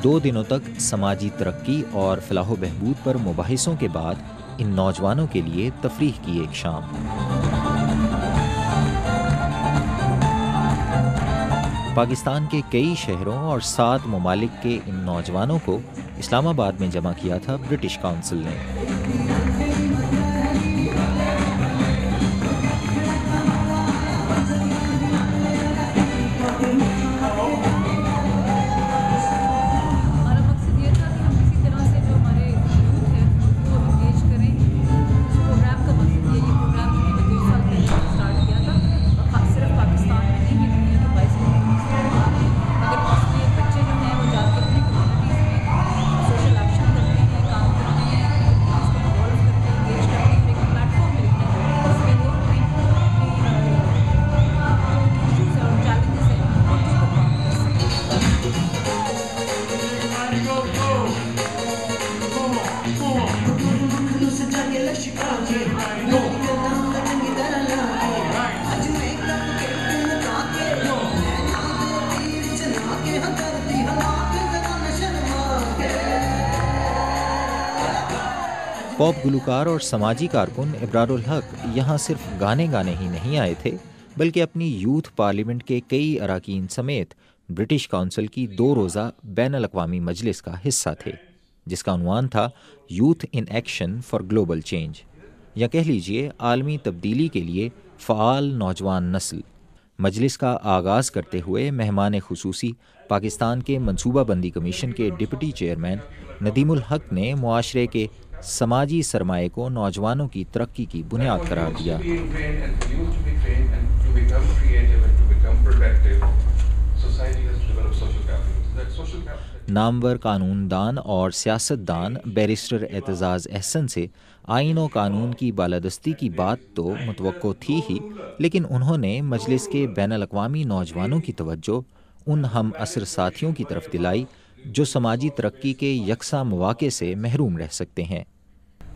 2 دنوں تک سماجی ترقی اور فلاح و بہبود پر مباحثوں کے بعد ان نوجوانوں کے لیے تفریح کی ایک شام۔ پاکستان کے کئی شہروں اور 7 ممالک کے ان نوجوانوں کو اسلام آباد میں جمع کیا تھا برٹش کونسل نے۔ پاپ گلوکار اور سماجی کارکن ابرار الحق یہاں صرف گانے گانے ہی نہیں آئے تھے، بلکہ اپنی یوتھ پارلیمنٹ کے کئی اراکین سمیت برٹش کونسل کی 2 روزہ بین الاقوامی مجلس کا حصہ تھے، جس کا عنوان تھا youth in action for global change, یا کہہ لیجئے عالمی تبدیلی کے لیے فعال نوجوان نسل۔ مجلس کا آغاز کرتے ہوئے مہمان خصوصی پاکستان کے منصوبہ بندی کمیشن کے ڈپٹی چیئرمین ندیم الحق نے معاشرے کے سماجی سرمایے کو نوجوانوں کی ترقی کی بنیاد قرار دیا۔ نامور قانون دان اور سیاست دان بیرسٹر اعتزاز احسن سے آئین و قانون کی بالادستی کی بات تو متوقع تھی ہی، لیکن انہوں نے مجلس کے بین الاقوامی نوجوانوں کی توجہ ان ہم عصر ساتھیوں کی طرف دلائی جو سماجی ترقی کے یکساں مواقع سے محروم رہ سکتے ہیں۔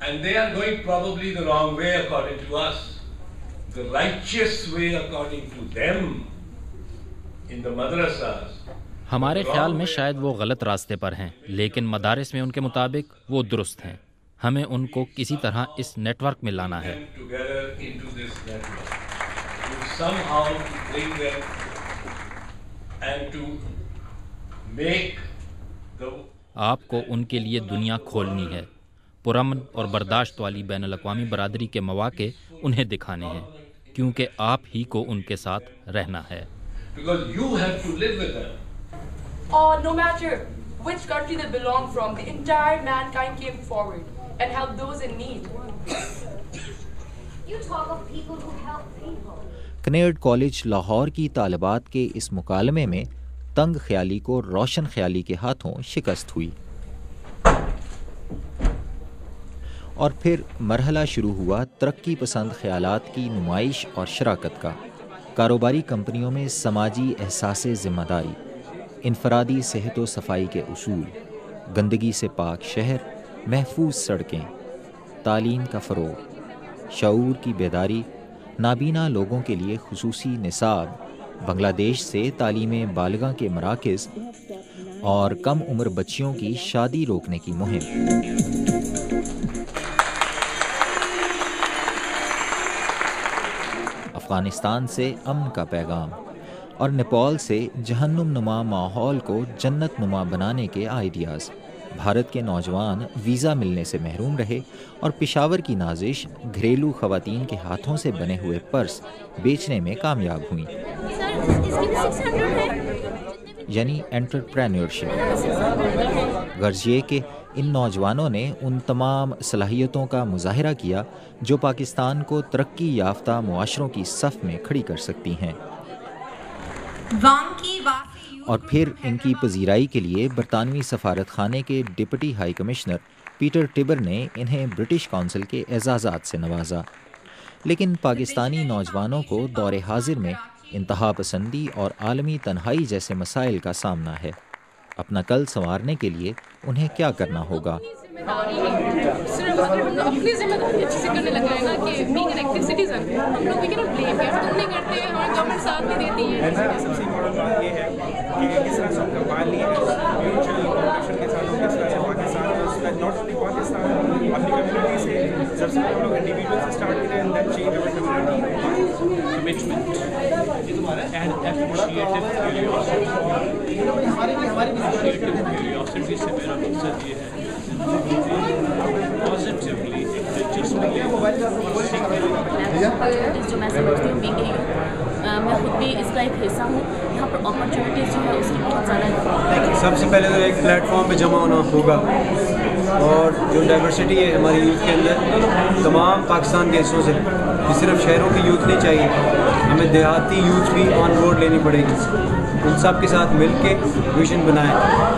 And they are going probably the wrong way according to us. The righteous way according to them in the madrasas. ہمارے خیال میں شاید وہ غلط راستے پر ہیں، لیکن مدارس میں ان کے مطابق وہ درست ہیں۔ ہمیں ان کو کسی طرح اس نیٹ ورک میں لانا ہے۔ آپ کو ان کے لیے دنیا کھولنی ہے، پرامن اور برداشت والی بین الاقوامی برادری کے مواقع انہیں دکھانے ہیں، کیونکہ آپ ہی کو ان کے ساتھ رہنا ہے۔ Or no matter which country they belong from, the entire mankind came forward and helped those in need. You talk of people who help people. Kinnaird college Lahore کی طالبات کے اس مکالمے میں تنگ خیالی کو روشن خیالی کے ہاتھوں شکست ہوئی، اور پھر مرحلہ شروع ہوا ترقی پسند خیالات کی نمائش اور شراکت کا۔ کاروباری کمپنیوں میں سماجی احساس ذمہ داری، انفرادی صحت و صفائی کے اصول، گندگی سے پاک شہر، محفوظ سڑکیں، تعلیم کا فروغ، شعور کی بیداری، نابینا لوگوں کے لیے خصوصی نصاب، بنگلہ دیش سے تعلیم بالغاں کے مراکز اور کم عمر بچیوں کی شادی روکنے کی مہم۔ افغانستان سے امن کا پیغام اور نیپال سے جہنم نما ماحول کو جنت نما بنانے کے آئیڈیاز۔ بھارت کے نوجوان ویزا ملنے سے محروم رہے اور پشاور کی نازش گھریلو خواتین کے ہاتھوں سے بنے ہوئے پرس بیچنے میں کامیاب ہوئیں، یعنی انٹرپرینیورشپ۔ غرض یہ کہ ان نوجوانوں نے ان تمام صلاحیتوں کا مظاہرہ کیا جو پاکستان کو ترقی یافتہ معاشروں کی صف میں کھڑی کر سکتی ہیں، اور پھر ان کی پذیرائی کے لیے برطانوی سفارت خانے کے ڈپٹی ہائی کمشنر پیٹر ٹبر نے انہیں برٹش کونسل کے اعزازات سے نوازا۔ لیکن پاکستانی نوجوانوں کو دور حاضر میں انتہا پسندی اور عالمی تنہائی جیسے مسائل کا سامنا ہے۔ اپنا کل سنوارنے کے لیے انہیں کیا کرنا ہوگا؟ صرف اگر ہم اپنی ذمہ داری اچھے سے کرنے لگ جائیں نا کہ بینگ این ایکٹیو سٹیزن، ہم لوگ بھی کینٹ بلیم کہ تم نہیں کرتے، ہماری گورنمنٹ ساتھ نہیں دیتی ہے۔ سب سے بڑا بات یہ ہے کہ کس طرح سے ہم کمپائل نہیں ہے سب سے پہلے ہم لوگ انڈیویجول سے اسٹارٹ کریں and then change over commitment and appreciated curiosity سے میرا مقصد یہ ہے پازیٹیولی جو میں سمجھتی ہوں بینگ اے یوتھ میں خود بھی اس کا ایک حصہ ہوں. یہاں پر اپرچونیٹیز جو ہے اس کی بہت زیادہ. سب سے پہلے تو ایک پلیٹ فارم پہ جمع ہونا ہوگا اور جو ڈائیورسٹی ہے ہماری یوتھ کے اندر تمام پاکستان کے حصوں سے, یہ صرف شہروں کی یوتھ نہیں چاہیے, ہمیں دیہاتی یوتھ بھی آن بورڈ لینی پڑے گی. ان سب کے ساتھ مل کے ویژن بنائیں,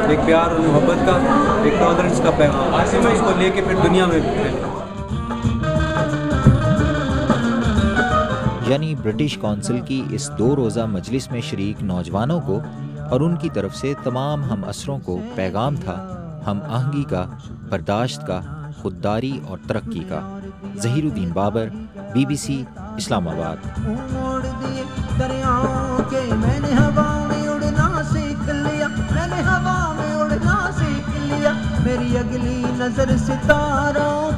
ایک پیار اور محبت کا, ایک ٹالرنس کا پیغام, اس کو لے کے پھر دنیا میں یعنی برٹش کونسل کی اس 2 روزہ مجلس میں شریک نوجوانوں کو اور ان کی طرف سے تمام ہم عصروں کو پیغام تھا ہم آہنگی کا, برداشت کا, خودداری اور ترقی کا. ظہیر الدین بابر, BBC اسلام آباد. میں نے ہوا میں اڑنا سیکھ لیا, میری اگلی نظر ستاروں